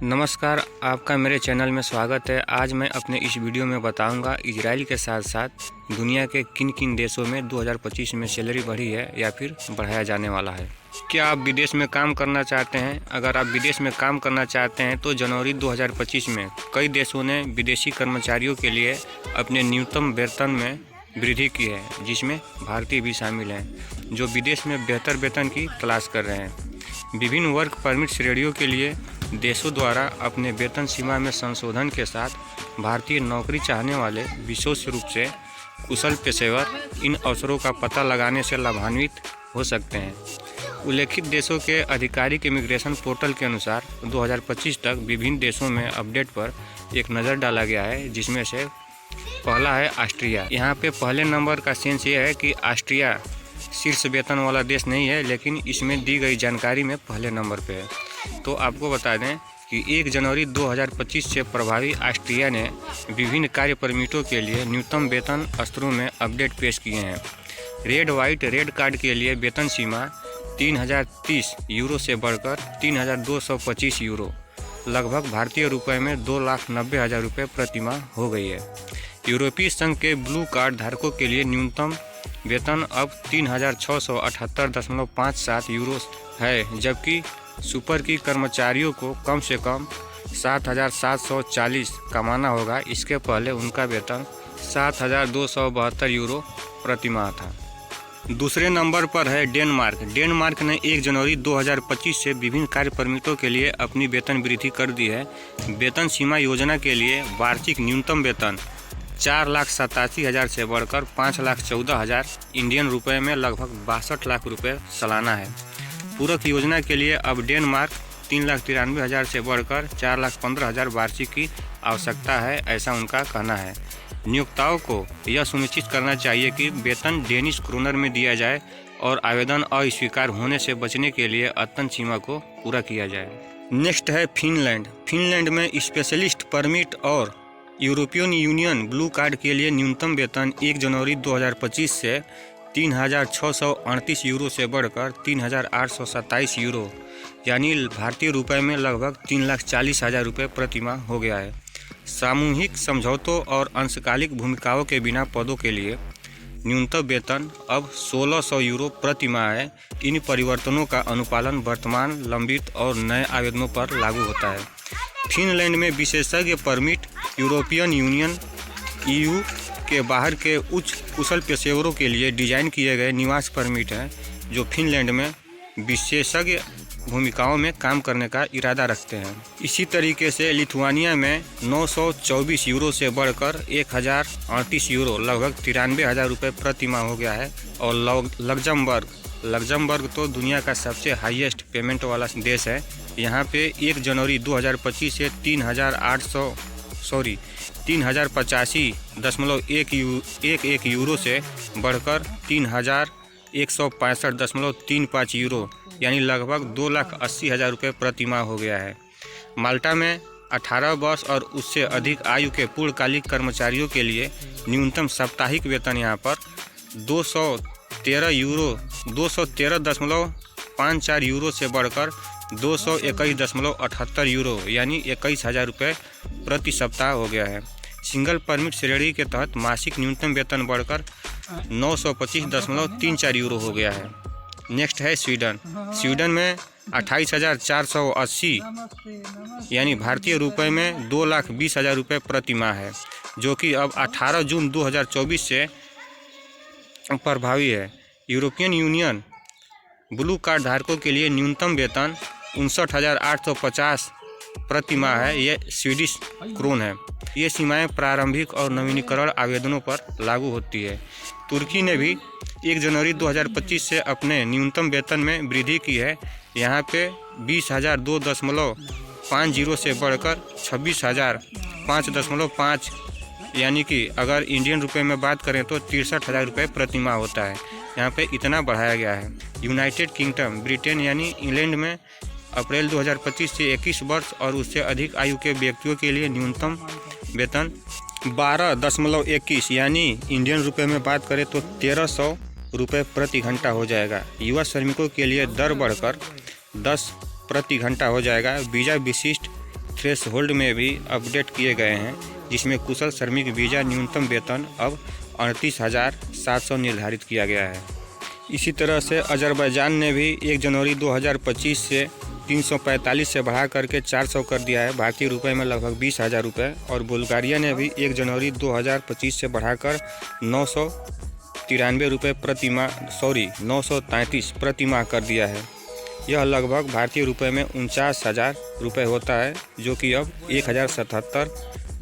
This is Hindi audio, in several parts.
नमस्कार, आपका मेरे चैनल में स्वागत है। आज मैं अपने इस वीडियो में बताऊंगा इजराइल के साथ साथ दुनिया के किन किन देशों में 2025 में सैलरी बढ़ी है या फिर बढ़ाया जाने वाला है। क्या आप विदेश में काम करना चाहते हैं? अगर आप विदेश में काम करना चाहते हैं तो जनवरी 2025 में कई देशों ने विदेशी कर्मचारियों के लिए अपने न्यूनतम वेतन में वृद्धि की है, जिसमें भारतीय भी शामिल हैं जो विदेश में बेहतर वेतन की तलाश कर रहे हैं। विभिन्न वर्क परमिट श्रेणियों के लिए देशों द्वारा अपने वेतन सीमा में संशोधन के साथ भारतीय नौकरी चाहने वाले विशेष रूप से कुशल पेशेवर इन अवसरों का पता लगाने से लाभान्वित हो सकते हैं। उल्लेखित देशों के आधिकारिक इमिग्रेशन पोर्टल के अनुसार 2025 तक विभिन्न देशों में अपडेट पर एक नज़र डाला गया है, जिसमें से पहला है ऑस्ट्रिया। यहाँ पे पहले नंबर का सेंस ये है कि ऑस्ट्रिया शीर्ष वेतन वाला देश नहीं है, लेकिन इसमें दी गई जानकारी में पहले नंबर पे है। तो आपको बता दें कि 1 जनवरी 2025 से प्रभावी ऑस्ट्रिया ने विभिन्न कार्य परमिटों के लिए न्यूनतम वेतन स्तरों में अपडेट पेश किए हैं। रेड कार्ड के लिए वेतन सीमा 3030 यूरो से बढ़कर 3225 यूरो, लगभग भारतीय रुपये में 2,90,000 रुपये प्रति माह हो गई है। यूरोपीय संघ के ब्लू कार्ड धारकों के लिए न्यूनतम वेतन अब 3678.57 यूरो है, जबकि सुपर की कर्मचारियों को कम से कम 7,740 कमाना होगा। इसके पहले उनका वेतन 7,272 यूरो प्रति माह था। दूसरे नंबर पर है डेनमार्क। डेनमार्क ने 1 जनवरी 2025 से विभिन्न कार्य परमिटों के लिए अपनी वेतन वृद्धि कर दी है। वेतन सीमा योजना के लिए वार्षिक न्यूनतम वेतन 4,87,000 से बढ़कर 5,14,000 इंडियन रुपये में लगभग 62 लाख रुपये सालाना है। पूरक योजना के लिए अब डेनमार्क 3,93,000 से बढ़कर 4,15,000 वार्षिक की आवश्यकता है, ऐसा उनका कहना है। नियोक्ताओं को यह सुनिश्चित करना चाहिए कि वेतन डेनिश क्रोनर में दिया जाए और आवेदन अस्वीकार होने से बचने के लिए अत्यंत सीमा को पूरा किया जाए। नेक्स्ट है फिनलैंड। फिनलैंड में स्पेशलिस्ट परमिट और यूरोपियन यूनियन ब्लू कार्ड के लिए न्यूनतम वेतन 1 जनवरी 2025 से 3,638 यूरो से बढ़कर 3,827 यूरो, यानी भारतीय रुपये में लगभग 3,40,000 रुपये प्रति माह हो गया है। सामूहिक समझौतों और अंशकालिक भूमिकाओं के बिना पदों के लिए न्यूनतम वेतन अब 1,600 यूरो प्रति माह है। इन परिवर्तनों का अनुपालन वर्तमान, लंबित और नए आवेदनों पर लागू होता है। फिनलैंड में विशेषज्ञ परमिट यूरोपियन यूनियन EU के बाहर के उच्च कुशल पेशेवरों के लिए डिजाइन किए गए निवास परमिट हैं, जो फिनलैंड में विशेषज्ञ भूमिकाओं में काम करने का इरादा रखते हैं। इसी तरीके से लिथुआनिया में 924 यूरो से बढ़कर 1,038 यूरो, लगभग 93,000 रुपये प्रति माह हो गया है। और लग्जमबर्ग तो दुनिया का सबसे हाईएस्ट पेमेंट वाला देश है। यहाँ पे 1 जनवरी 2025 से 3,085.11 यूरो से बढ़कर 3,165.35 यूरो, यानी लगभग 2,80,000 रुपये प्रति माह हो गया है। माल्टा में 18 वर्ष और उससे अधिक आयु के पूर्णकालिक कर्मचारियों के लिए न्यूनतम साप्ताहिक वेतन यहाँ पर 213.54 यूरो से बढ़कर 221.78 यूरो, यानी 21,000 रुपये प्रति सप्ताह हो गया है। सिंगल परमिट श्रेणी के तहत मासिक न्यूनतम वेतन बढ़कर 925.34 यूरो हो गया है। नेक्स्ट है स्वीडन। स्वीडन में 28,480, यानी भारतीय रुपये में 2,20,000 रुपये प्रति माह है, जो कि अब 18 जून 2024 से प्रभावी है। यूरोपियन यूनियन ब्लू कार्ड धारकों के लिए न्यूनतम वेतन 59,850 प्रति माह है। यह स्वीडिश क्रोन है। ये सीमाएं प्रारंभिक और नवीनीकरण आवेदनों पर लागू होती है। तुर्की ने भी 1 जनवरी 2025 से अपने न्यूनतम वेतन में वृद्धि की है। यहाँ पे 20,002.50 से बढ़कर 26,005.5, यानी कि अगर इंडियन रुपए में बात करें तो 63,000 रुपये प्रति माह होता है। यहाँ पे इतना बढ़ाया गया है। यूनाइटेड किंगडम, ब्रिटेन यानी इंग्लैंड में अप्रैल 2025 से 21 वर्ष और उससे अधिक आयु के व्यक्तियों के लिए न्यूनतम वेतन 12.21, यानी इंडियन रुपए में बात करें तो 1,300 रुपये प्रति घंटा हो जाएगा। युवा श्रमिकों के लिए दर बढ़कर 10 प्रति घंटा हो जाएगा। वीज़ा विशिष्ट थ्रेशहोल्ड में भी अपडेट किए गए हैं, जिसमें कुशल श्रमिक वीज़ा न्यूनतम वेतन अब 38,700 निर्धारित किया गया है। इसी तरह से अजरबैजान ने भी 1 जनवरी 2025 से 345 से बढ़ा करके 400 कर दिया है, भारतीय रुपए में लगभग 20,000 रुपये। और बुल्गारिया ने भी 1 जनवरी 2025 से बढ़ाकर 993 रुपये प्रति माह 933 प्रति माह कर दिया है। यह लगभग भारतीय रुपए में 49,000 रुपये होता है, जो कि अब 1,077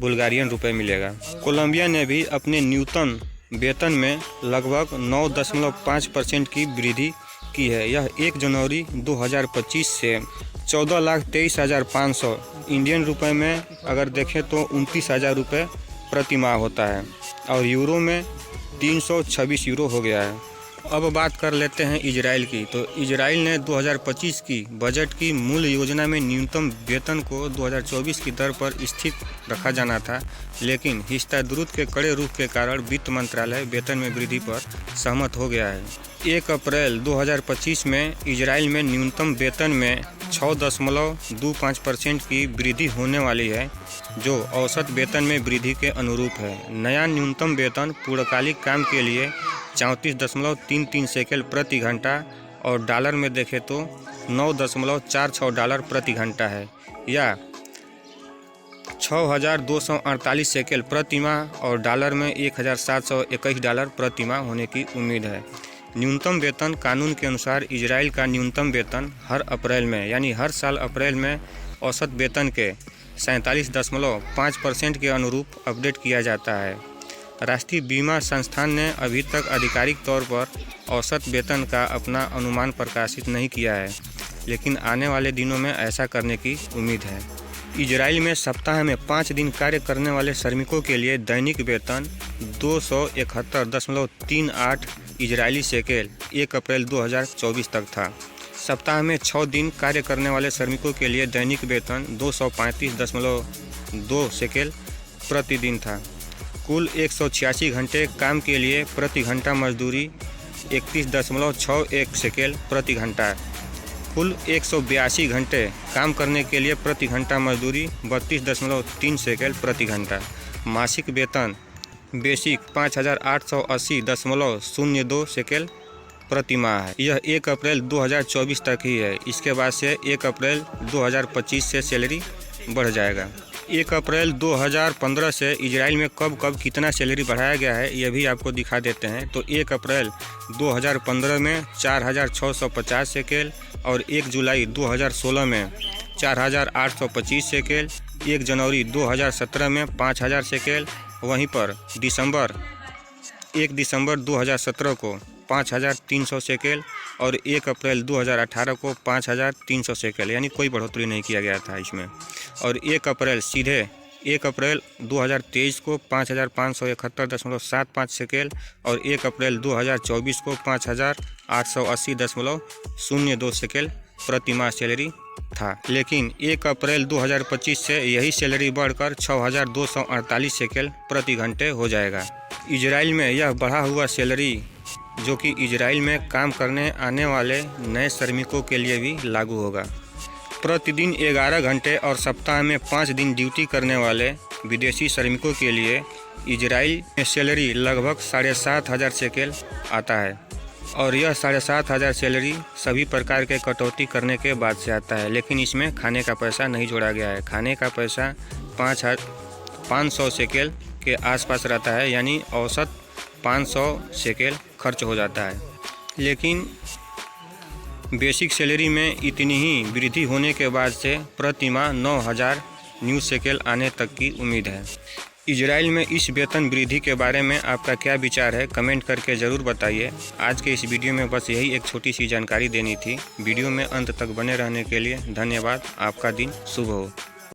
बुल्गारियन रुपये मिलेगा। कोलंबिया ने भी अपने न्यूनतम वेतन में लगभग 9.5% की वृद्धि की है। यह 1 जनवरी 2025 से 14,23,500 इंडियन रुपए में अगर देखें तो 29,000 रुपये प्रति माह होता है, और यूरो में 326 यूरो हो गया है। अब बात कर लेते हैं इजराइल की। तो इजराइल ने 2025 की बजट की मूल योजना में न्यूनतम वेतन को 2024 की दर पर स्थित रखा जाना था, लेकिन हिस्सादूरत के कड़े रुख के कारण वित्त मंत्रालय वेतन में वृद्धि पर सहमत हो गया है। 1 अप्रैल 2025 में इजराइल में न्यूनतम वेतन में 6.25% की वृद्धि होने वाली है, जो औसत वेतन में वृद्धि के अनुरूप है। नया न्यूनतम वेतन पूर्णकालिक काम के लिए 34.33 शेकेल प्रति घंटा और डॉलर में देखें तो $9.46 प्रति घंटा है, या 6,248 शेकेल प्रति माह और डॉलर में $1,721 प्रति माह होने की उम्मीद है। न्यूनतम वेतन कानून के अनुसार इजराइल का न्यूनतम वेतन हर अप्रैल में, यानी हर साल अप्रैल में औसत वेतन के 47.5% के अनुरूप अपडेट किया जाता है। राष्ट्रीय बीमा संस्थान ने अभी तक आधिकारिक तौर पर औसत वेतन का अपना अनुमान प्रकाशित नहीं किया है, लेकिन आने वाले दिनों में ऐसा करने की उम्मीद है। इजराइल में सप्ताह में 5 दिन कार्य करने वाले श्रमिकों के लिए दैनिक वेतन 271.38 इजरायली शेकेल 1 अप्रैल 2024 तक था। सप्ताह में 6 दिन कार्य करने वाले श्रमिकों के लिए दैनिक वेतन 235.2 शेकेल प्रतिदिन था। कुल 186 घंटे काम के लिए प्रति घंटा मजदूरी 31.61 शेकेल प्रति घंटा। कुल 182 घंटे काम करने के लिए प्रति घंटा मजदूरी 32.3 शेकेल प्रति घंटा। मासिक वेतन बेसिक 5,880.02 शेकेल प्रति माह है। यह 1 अप्रैल 2024 तक ही है। इसके बाद से 1 अप्रैल 2025 से सैलरी बढ़ जाएगा। 1 अप्रैल 2015 से इजराइल में कब कितना सैलरी बढ़ाया गया है, यह भी आपको दिखा देते हैं। तो 1 अप्रैल 2015 में 4,650 शेकेल और 1 जुलाई 2016 में 4,825 शेकेल, 1 जनवरी 2017 में 5,000 शेकेल, वहीं पर 1 दिसंबर 2017 को 5,300 शेकेल और 1 अप्रैल 2018 को 5,300 शेकेल, यानी कोई बढ़ोतरी नहीं किया गया था इसमें। और 1 अप्रैल सीधे 1 अप्रैल 2023 को 5,571.75 शेकेल और 1 अप्रैल 2024 को 5,880.02 शेकेल प्रति माह सैलरी था। लेकिन 1 अप्रैल 2025 से यही सैलरी बढ़कर 6,248 शेकेल प्रति घंटे हो जाएगा। इजराइल में यह बढ़ा हुआ सैलरी जो कि इजराइल में काम करने आने वाले नए श्रमिकों के लिए भी लागू होगा। प्रतिदिन 11 घंटे और सप्ताह में 5 दिन ड्यूटी करने वाले विदेशी श्रमिकों के लिए इजराइल में सैलरी लगभग 7,500 शेकेल आता है, और यह 7,500 सैलरी सभी प्रकार के कटौती करने के बाद से आता है। लेकिन इसमें खाने का पैसा नहीं जोड़ा गया है। खाने का पैसा 500 शेकेल के आसपास रहता है, यानी औसत 500 शेकेल खर्च हो जाता है। लेकिन बेसिक सैलरी में इतनी ही वृद्धि होने के बाद से प्रति माह 9,000 न्यू शेकेल आने तक की उम्मीद है। इजराइल में इस वेतन वृद्धि के बारे में आपका क्या विचार है, कमेंट करके ज़रूर बताइए। आज के इस वीडियो में बस यही एक छोटी सी जानकारी देनी थी। वीडियो में अंत तक बने रहने के लिए धन्यवाद। आपका दिन शुभ हो।